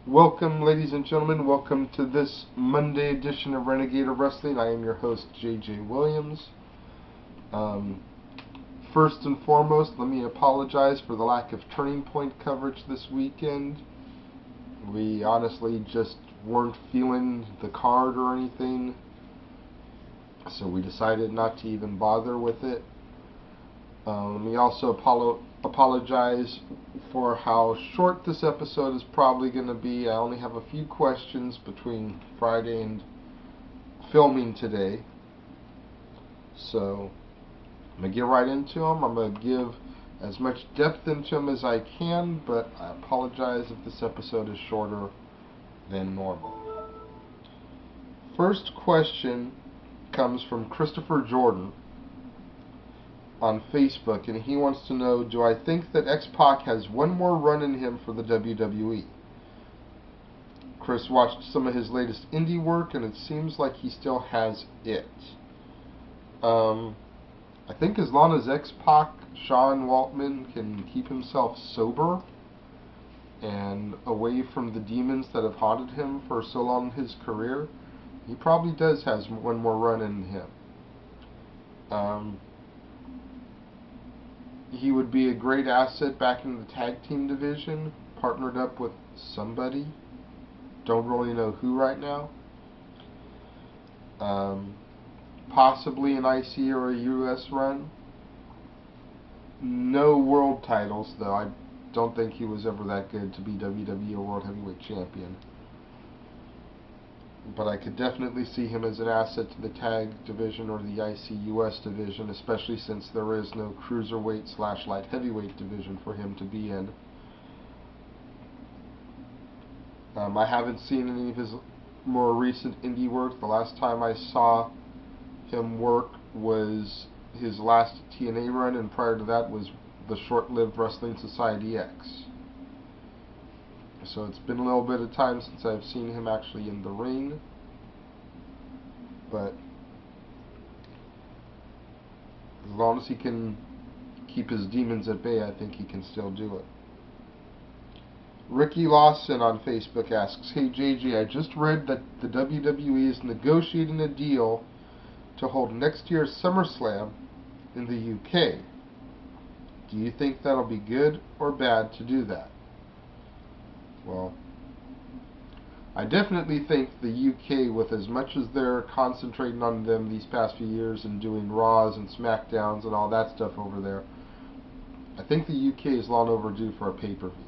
Welcome, ladies and gentlemen. Welcome to this Monday edition of Renegade Wrestling. I am your host, J.J. Williams. Um, First and foremost, let me apologize for the lack of Turning Point coverage this weekend. We honestly just weren't feeling the card or anything, so we decided not to even bother with it. Let me also apologize for how short this episode is probably going to be. I only have a few questions between Friday and filming today. So I'm going to get right into them. I'm going to give as much depth into them as I can, but I apologize if this episode is shorter than normal. First question comes from Christopher Jordan on Facebook, and he wants to know, do I think that X-Pac has one more run in him for the WWE? Chris watched some of his latest indie work, and it seems like he still has it. I think as long as X-Pac, Sean Waltman, can keep himself sober and away from the demons that have haunted him for so long in his career, he probably does have one more run in him. He would be a great asset back in the tag team division, partnered up with somebody. Don't really know who right now. Possibly an IC or a US run. No world titles, though. I don't think he was ever that good to be WWE or World Heavyweight Champion. But I could definitely see him as an asset to the tag division or the IC US division, especially since there is no cruiserweight / light heavyweight division for him to be in. I haven't seen any of his more recent indie work. The last time I saw him work was his last TNA run, and prior to that was the short-lived Wrestling Society X. So it's been a little bit of time since I've seen him actually in the ring. But as long as he can keep his demons at bay, I think he can still do it. Ricky Lawson on Facebook asks, "Hey JJ, I just read that the WWE is negotiating a deal to hold next year's SummerSlam in the UK. Do you think that'll be good or bad to do that?" Well, I definitely think the UK, with as much as they're concentrating on them these past few years and doing Raws and SmackDowns and all that stuff over there, I think the UK is long overdue for a pay-per-view.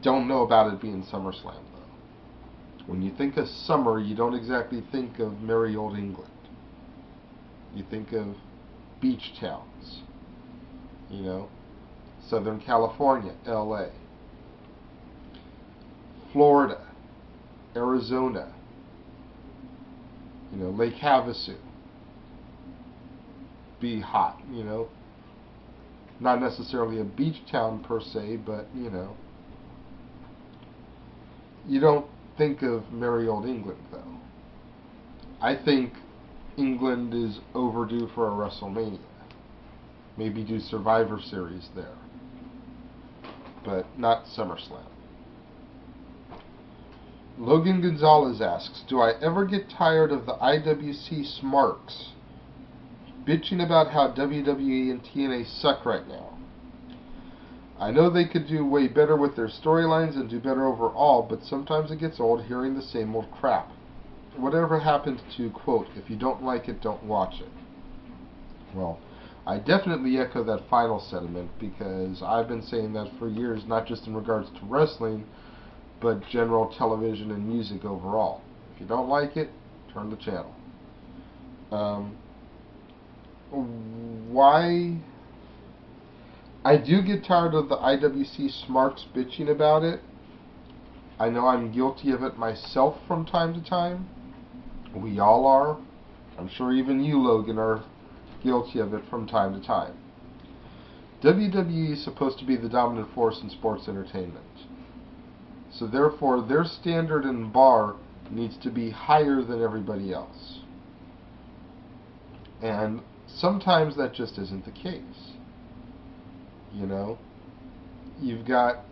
Don't know about it being SummerSlam, though. When you think of summer, you don't exactly think of merry old England. You think of beach towns, Southern California, LA, Florida, Arizona, Lake Havasu. Be hot, Not necessarily a beach town per se, but, You don't think of merry old England, though. I think England is overdue for a WrestleMania. Maybe do Survivor Series there. But not SummerSlam. Logan Gonzalez asks, "Do I ever get tired of the IWC smarks bitching about how WWE and TNA suck right now? I know they could do way better with their storylines and do better overall, but sometimes it gets old hearing the same old crap. Whatever happened to, quote, if you don't like it, don't watch it?" Well, I definitely echo that final sentiment, because I've been saying that for years, not just in regards to wrestling, but general television and music overall. If you don't like it, turn the channel. Why? I do get tired of the IWC smarks bitching about it. I know I'm guilty of it myself from time to time. We all are. I'm sure even you, Logan, are guilty of it from time to time. WWE is supposed to be the dominant force in sports entertainment. So therefore, their standard and bar needs to be higher than everybody else. And sometimes that just isn't the case. You've got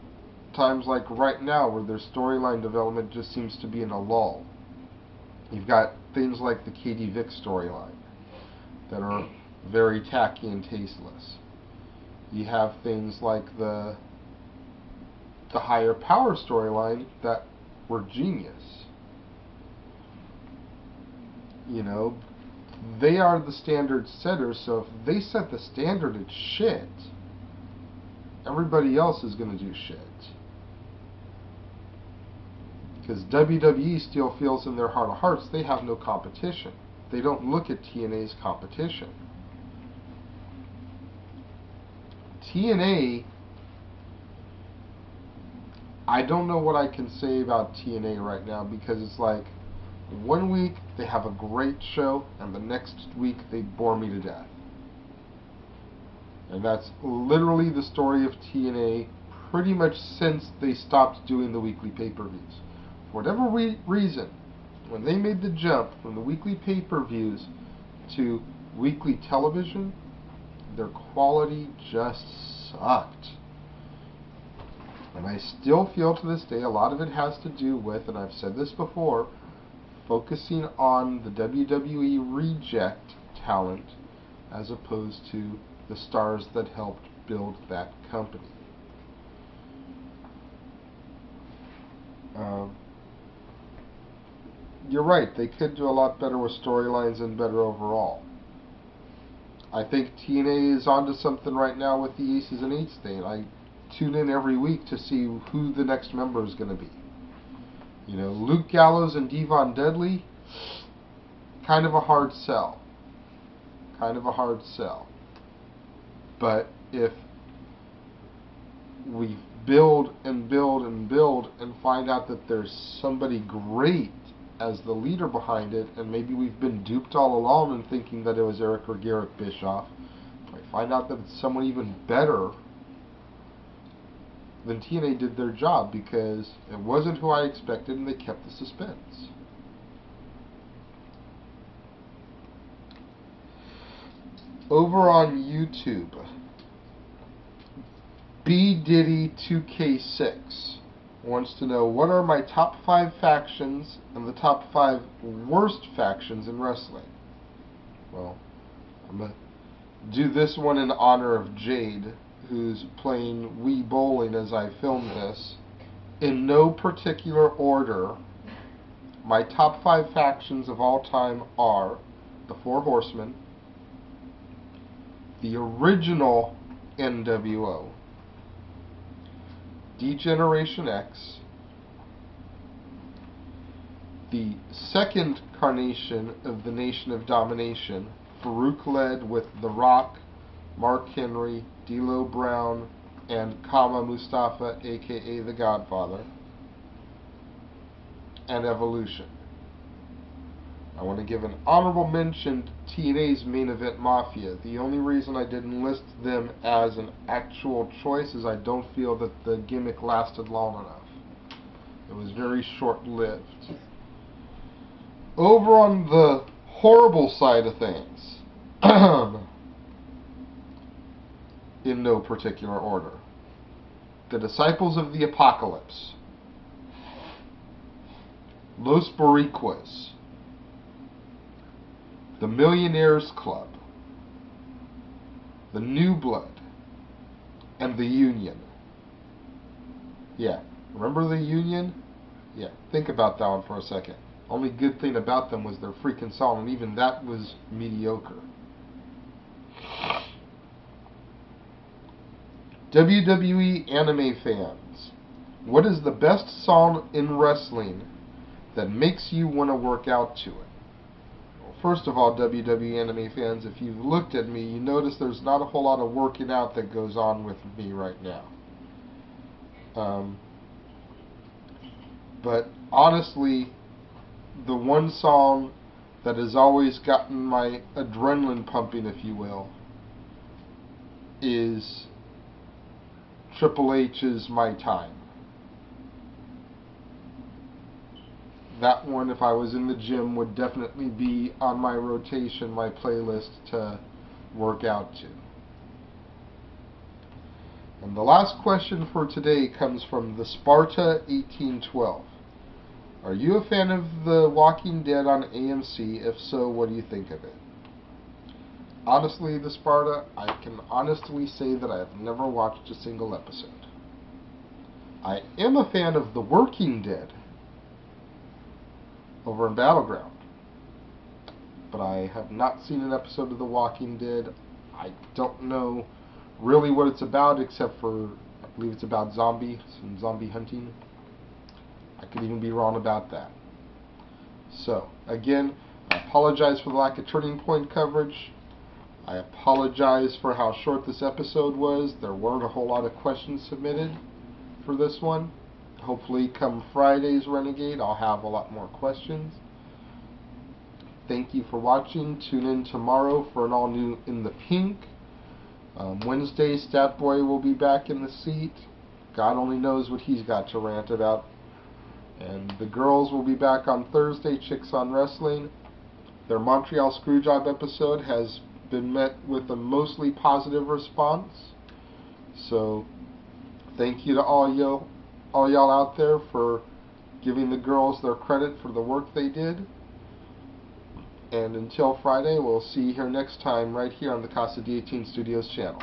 times like right now where their storyline development just seems to be in a lull. You've got things like the Katie Vick storyline that are very tacky and tasteless. You have things like the higher power storyline that were genius. You know, they are the standard setters, so if they set the standard at shit, everybody else is going to do shit. Because WWE still feels in their heart of hearts they have no competition. They don't look at TNA's competition. TNA, I don't know what I can say about TNA right now, because it's like, one week they have a great show, and the next week they bore me to death. And that's literally the story of TNA pretty much since they stopped doing the weekly pay-per-views. For whatever reason, when they made the jump from the weekly pay-per-views to weekly television, their quality just sucked. And I still feel to this day a lot of it has to do with, and I've said this before, focusing on the WWE reject talent as opposed to the stars that helped build that company. You're right, they could do a lot better with storylines and better overall. I think TNA is onto something right now with the Aces and Eights thing. I tune in every week to see who the next member is going to be. You know, Luke Gallows and Devon Dudley, kind of a hard sell. Kind of a hard sell. But if we build and build and build and find out that there's somebody great as the leader behind it, and maybe we've been duped all along in thinking that it was Eric or Garrett Bischoff, if I find out that it's someone even better, then TNA did their job, because it wasn't who I expected and they kept the suspense. Over on YouTube, B Diddy 2K6 wants to know, what are my top 5 factions and the top 5 worst factions in wrestling? Well, I'm going to do this one in honor of Jade, who's playing Wii Bowling as I film this. In no particular order, my top 5 factions of all time are the Four Horsemen, the original NWO, D-Generation X, the second carnation of the Nation of Domination, Farouk led with The Rock, Mark Henry, D'Lo Brown, and Kama Mustafa, aka The Godfather, and Evolution. I want to give an honorable mention to TNA's Main Event Mafia. The only reason I didn't list them as an actual choice is I don't feel that the gimmick lasted long enough. It was very short-lived. Over on the horrible side of things, in no particular order, the Disciples of the Apocalypse, Los Boricuas, the Millionaires Club, the New Blood, and the Union. Yeah, remember the Union? Yeah, think about that one for a second. Only good thing about them was their freaking song, and even that was mediocre. WWE anime fans, what is the best song in wrestling that makes you want to work out to it? First of all, WWE anime fans, if you've looked at me, you notice there's not a whole lot of working out that goes on with me right now. But honestly, the one song that has always gotten my adrenaline pumping, if you will, is Triple H's My Time. That one, if I was in the gym, would definitely be on my rotation, my playlist to work out to. And the last question for today comes from the Sparta 1812. Are you a fan of The Walking Dead on AMC? If so, what do you think of it? Honestly, the Sparta, I can honestly say that I have never watched a single episode. I am a fan of The Working Dead over in Battleground, but I have not seen an episode of The Walking Dead. I don't know really what it's about, except for I believe it's about zombies and zombie hunting. I could even be wrong about that. So, again, I apologize for the lack of Turning Point coverage. I apologize for how short this episode was. There weren't a whole lot of questions submitted for this one. Hopefully, come Friday's Renegade, I'll have a lot more questions. Thank you for watching. Tune in tomorrow for an all-new In the Pink. Wednesday, Statboy will be back in the seat. God only knows what he's got to rant about. And the girls will be back on Thursday, Chicks on Wrestling. Their Montreal Screwjob episode has been met with a mostly positive response. So, thank you to all y'all out there for giving the girls their credit for the work they did. And until Friday, we'll see you here next time right here on the Casa D18 Studios channel.